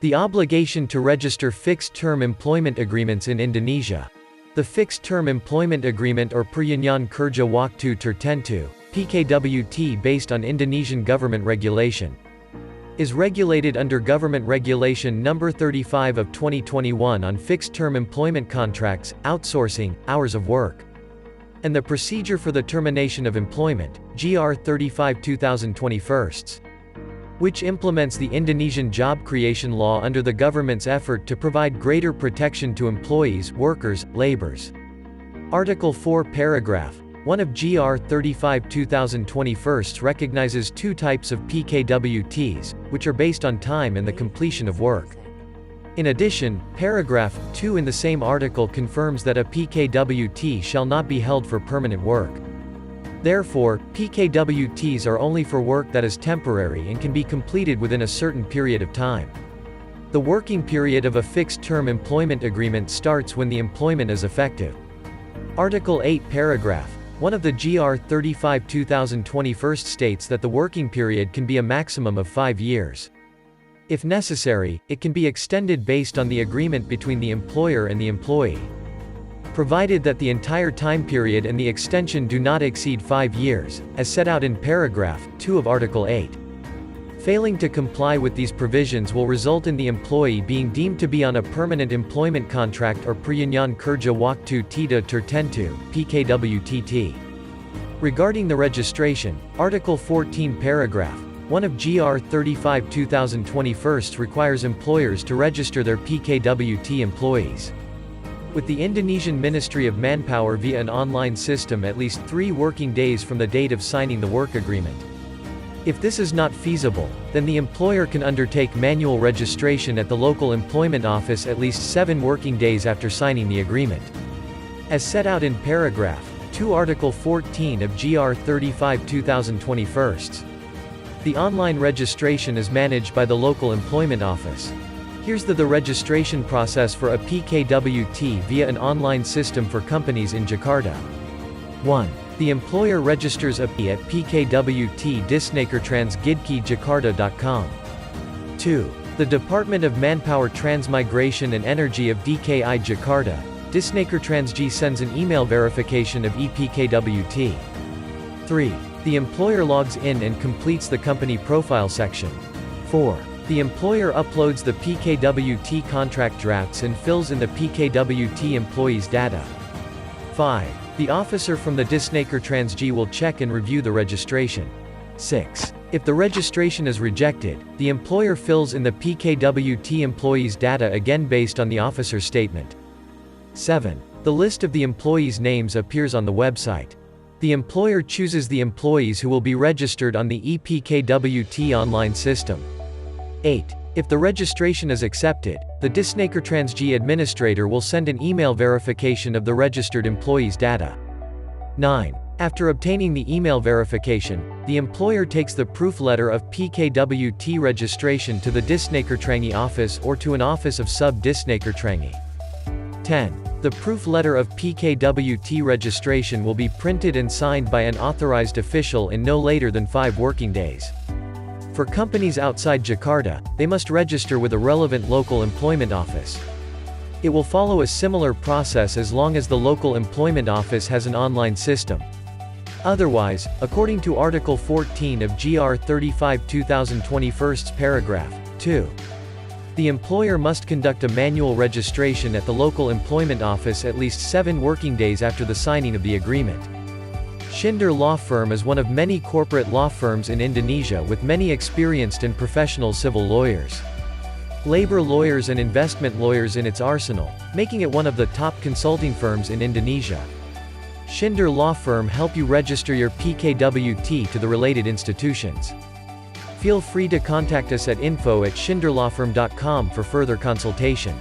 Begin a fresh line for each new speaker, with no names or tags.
The obligation to register fixed-term employment agreements in Indonesia. The Fixed-Term Employment Agreement or Perjanjian Kerja Waktu Tertentu, PKWT based on Indonesian government regulation, is regulated under Government Regulation No. 35 of 2021 on fixed-term employment contracts, outsourcing, hours of work, and the procedure for the termination of employment, GR 35/2021, which implements the Indonesian Job Creation Law under the government's effort to provide greater protection to employees, workers, laborers. Article 4 Paragraph 1 of GR 35/2021 recognizes two types of PKWTs, which are based on time and the completion of work. In addition, paragraph 2 in the same article confirms that a PKWT shall not be held for permanent work. Therefore, PKWTs are only for work that is temporary and can be completed within a certain period of time. The working period of a fixed-term employment agreement starts when the employment is effective. Article 8 Paragraph 1 of the GR 35/2021 states that the working period can be a maximum of 5 years. If necessary, it can be extended based on the agreement between the employer and the employee, provided that the entire time period and the extension do not exceed 5 years, as set out in paragraph 2 of Article 8. Failing to comply with these provisions will result in the employee being deemed to be on a permanent employment contract or Perjanjian Kerja Waktu Tertentu, PKWTT. Regarding the registration, Article 14 Paragraph 1 of GR 35/2021 requires employers to register their PKWT employees with the Indonesian Ministry of Manpower via an online system at least 3 working days from the date of signing the work agreement. If this is not feasible, then the employer can undertake manual registration at the local employment office at least 7 working days after signing the agreement. As set out in paragraph 2 Article 14 of GR 35/2021. The online registration is managed by the local employment office. Here's the registration process for a PKWT via an online system for companies in Jakarta. 1. The employer registers a P at PKWT disnakertransgidki-jakarta.com. 2. The Department of Manpower Transmigration and Energy of DKI Jakarta, Disnakertransg sends an email verification of ePKWT. 3. The employer logs in and completes the company profile section. 4. The employer uploads the PKWT contract drafts and fills in the PKWT employees' data. 5. The officer from the Disnakertransg will check and review the registration. 6. If the registration is rejected, the employer fills in the PKWT employees' data again based on the officer's statement. 7. The list of the employees' names appears on the website. The employer chooses the employees who will be registered on the ePKWT online system. 8. If the registration is accepted, the Disnakertransg administrator will send an email verification of the registered employee's data. 9. After obtaining the email verification, the employer takes the proof letter of PKWT registration to the Disnakertransg office or to an office of sub-Disnakertransg. 10. The proof letter of PKWT registration will be printed and signed by an authorized official in no later than 5 working days. For companies outside Jakarta, they must register with a relevant local employment office. It will follow a similar process as long as the local employment office has an online system. Otherwise, according to Article 14 of GR 35/2021 paragraph 2, the employer must conduct a manual registration at the local employment office at least 7 working days after the signing of the agreement. Schinder Law Firm is one of many corporate law firms in Indonesia with many experienced and professional civil lawyers, labor lawyers and investment lawyers in its arsenal, making it one of the top consulting firms in Indonesia. Schinder Law Firm help you register your PKWT to the related institutions. Feel free to contact us at info@schinderlawfirm.com for further consultation.